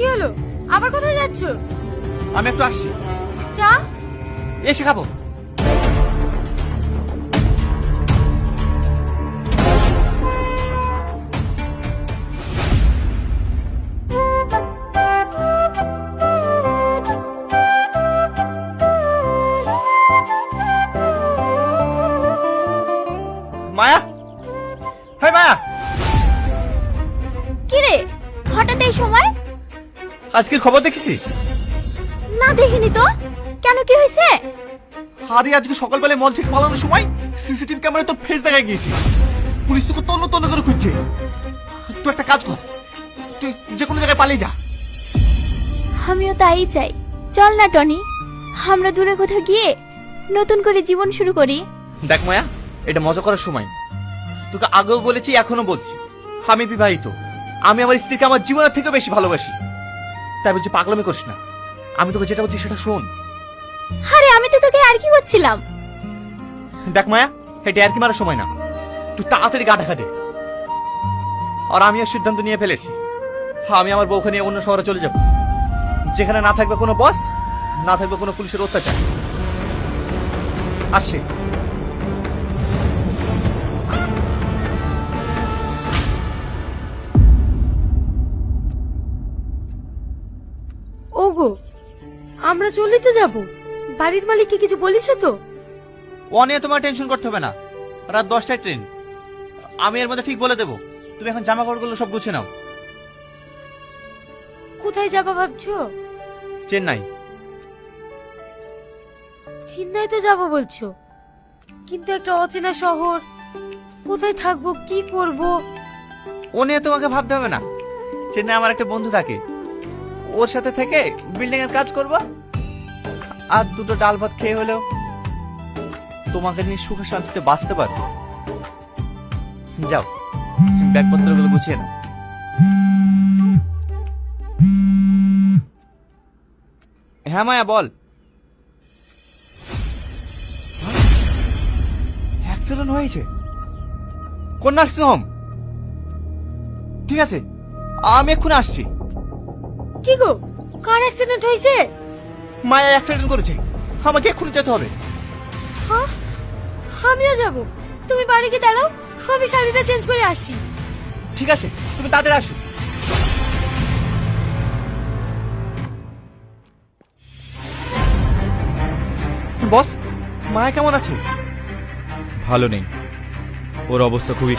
কি হলো? আবার কোথায় যাচ্ছ? আমি একটু আসছি। চা? এসে খাবো। মায়া, হাই মায়া, কি রে, হঠাৎ এই সময়? আজকের খবর দেখেছিস? না দেখিনি তো। কেন, কি হয়েছে? আরে আজকে সকালবেলায় মল থেকে পালানোর সময় সিসিটিভি ক্যামেরায় তোর ফেস দেখা গিয়েছে। পুলিশ তোকে তন্ন তন্ন করে খুঁজছে। তুই একটা কাজ কর, তুই যে কোনো জায়গায় পালিয়ে যা। আমিও তাই চাই। চল না টনি, আমরা দূরে কোথাও গিয়ে নতুন করে জীবন শুরু করি। দেখ মায়া, এটা মজা করার সময় না। তোকে আগেও বলেছি, এখনো বলছি, আমি বিবাহিত। আমি আমার স্ত্রীকে আমার জীবনের থেকে বেশি ভালোবাসি। তাই বলছি পাগলামি করিস না। আমি তোকে যেটা বলছি সেটা শোন। আরে আমি তো তোকে আর কি করছিলাম। দেখ মায়া, এটা আর কি মারার সময় না। তুই তাড়াতাড়ি গা ঢাকা দে। আর আমি আর সিদ্ধান্ত নিয়ে ফেলেছি, আমি আমার বউকে নিয়ে অন্য শহরে চলে যাব, যেখানে না থাকবে কোনো বস, না থাকবে কোনো পুলিশের অত্যাচার। আসছে। ওগো, আমরা চলে তো যাব। বাড়ির মালিককে কিছু বলিস তো? ও নিয়ে তোমার টেনশন করতে হবে না। রাত 10টায় ট্রেন, আমি এর মধ্যে ঠিক বলে দেবো। তুমি এখন জামা কাপড়গুলো সব গুছিয়ে নাও। কোথায় যাবা ভাবছো? চেন্নাই। চেন্নাইতে যাবো বলছো, কিন্তু একটা অচেনা শহর, কোথায় থাকবো, কি করব? ও নিয়ে তোমাকে ভাবতে হবে না। চেন্নাই আমার একটা বন্ধু থাকে, ওর সাথে থেকে বিল্ডিং এর কাজ করব, আর দুটো ডাল ভাত খেয়ে হলেও তোমাকে নিয়ে সুখে শান্তিতে বাঁচতে পারবো। যাও, ব্যাগপত্রগুলো গুছিয়ে নাও। হ্যাঁ মায়া, বল। অ্যাক্সিডেন্ট হয়েছে? কোন নার্সিং হোম? ঠিক আছে, আমি এক্ষুনি আসছি। কি গো, কার অ্যাক্সিডেন্ট হয়েছে? মায়া অ্যাক্সিডেন্ট করেছে, আমাকে এক্ষুনি যেতে হবে। হ্যাঁ, আমিও যাব। তুমি বাড়ি গিয়ে দাঁড়াও, আমি শাড়িটা চেঞ্জ করে আসছি। ঠিক আছে, তুমি তাড়াতাড়ি আসো। বস, মায়া কেমন আছে? ভালো নেই, ওর অবস্থা খুবই